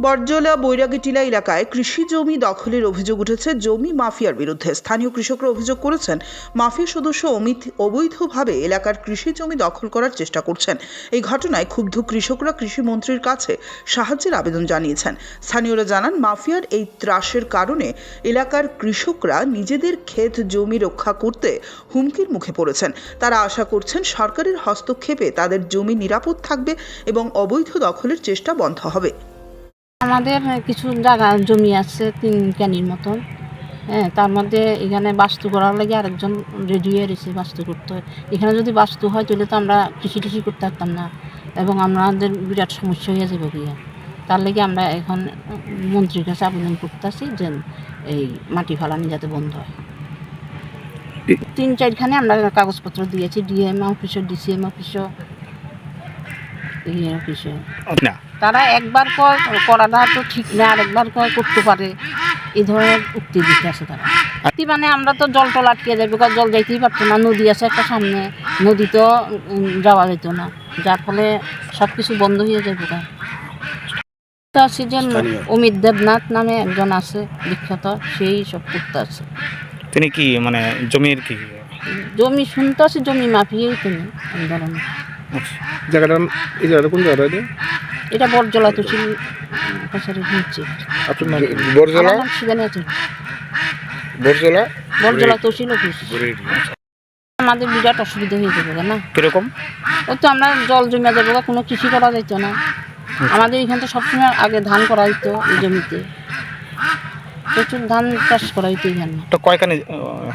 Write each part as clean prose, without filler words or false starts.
বরজলা বৈরাগীটিলা এলাকায় কৃষি জমি দখলের অভিযোগ উঠেছে জমি মাফিয়ার বিরুদ্ধে। স্থানীয় কৃষকরা অভিযোগ করেছেন, মাফিয়া সদস্য অমিত অবৈধভাবে এলাকার কৃষি জমি দখল করার চেষ্টা করছেন। এই ঘটনায় ক্ষুব্ধ কৃষকরা কৃষিমন্ত্রীর কাছে সাহায্যের আবেদন জানিয়েছেন। স্থানীয়রা জানান, মাফিয়ার এই ত্রাসের কারণে এলাকার কৃষকরা নিজেদের ক্ষেত জমি রক্ষা করতে হুমকির মুখে পড়েছেন। তারা আশা করছেন সরকারের হস্তক্ষেপে তাদের জমি নিরাপদ থাকবে এবং অবৈধ দখলের চেষ্টা বন্ধ হবে। আমাদের কিছু জায়গা জমি আছে 3 ক্যানির মতন। তার মধ্যে এখানে বাস্তু করার লাগে আরেকজন রেডি হয়ে রয়েছে বাস্তু করতে। এখানে যদি বাস্তু হয় তাহলে তো আমরা কৃষি করতে পারতাম না এবং আমাদের বিরাট সমস্যা হয়ে যাবে গিয়া। তার লাগে আমরা এখন মন্ত্রীর কাছে আবেদন করতেছি যে এই মাটি ফালানি যাতে বন্ধ হয়। 3-4খানে আমরা কাগজপত্র দিয়েছি, ডিএম অফিসে, ডিসিএম অফিসে, অফিসে। তারা একবার করাটা তো ঠিক না, আরেকবার করতে পারে, এই ধরনের উক্তি দিতে আছে তারা। মানে আমরা তো জল টল আটকে যাবো, জল যাইতেই পারতো না। নদী আছে একটা সামনে, নদীতেও যাওয়া যেত না, যার ফলে সব কিছু বন্ধ হয়ে যাবে। আছে যে অমিত দেবনাথ নামে একজন আছে বিখ্যাত, সেই সব করতে আছে। তিনি কি মানে জমির কি জমি শুনতে আছে, জমি মাফিয়াই তিনি আন্দোলন। জায়গাটা এই জায়গাটা কোন জায়গাটা? এটা বরজলা তহসিল কাছারি হচ্ছে। আপনার নাম বরজলা? সেখানে আছে বরজলা তহসিল অফিস। আমাদের বিরাট অসুবিধা হয়ে যাবে না। কিরকম? ওই তো আমরা জল জমে যাবো, কোনো কৃষি করা যেত না। আমাদের এখানে তো সবসময় আগে ধান করা হইতো, এই জমিতে প্রচুর ধান চাষ করা হইতো। এখানে তো কয়খানি?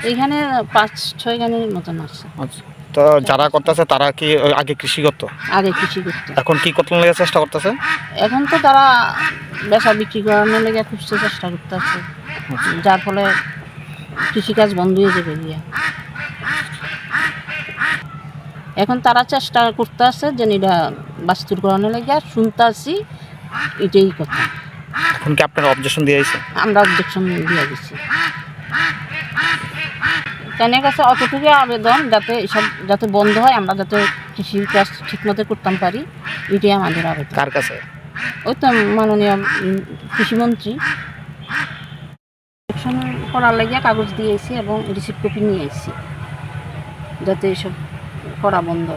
এইখানে 5-6 খানির মতন আছে। আচ্ছা, তো যারা করতেছে তারা কি আগে কৃষি করতো? আগে কৃষি করতো। এখন কি করতে লেগে চেষ্টা করতেছে? এখন তো তারা বেচা বিক্রি করানোর লেগে খুঁজতে চেষ্টা করতেছে, যার ফলে কৃষিকাজ বন্ধ হয়ে যাবে গিয়া। এখন তারা চেষ্টা করতে আছে যে এটা বাস্তুর করানোর লেগে, শুনতে আছি এটাই কথা। এখন কি আপনারা অবজেকশন দিয়েছেন? আমরা অবজেকশন দিয়ে দিচ্ছি। তাদের কাছে অতটুকু আবেদন যাতে বন্ধ হয়, আমরা যাতে কৃষির কাজ ঠিকমতো করতাম পারি, এটাই আমাদের আবেদন। কার কাছে? ওই তো মাননীয় কৃষিমন্ত্রী। অবজেকশন করার লাগিয়ে কাগজ দিয়েছি এবং রিসিপ্ট কপি নিয়ে এসেছি, যাতে এসব করা বন্ধ।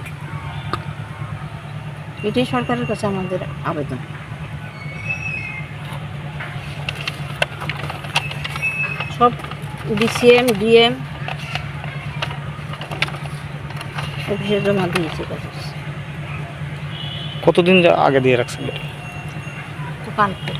এটাই সরকারের কাছে আমাদের আবেদন। সব ডিসিএম, ডিএম অফিসে জমা দিয়েছে কাগজ। কতদিন আগে দিয়ে রাখছেন? তো কালকে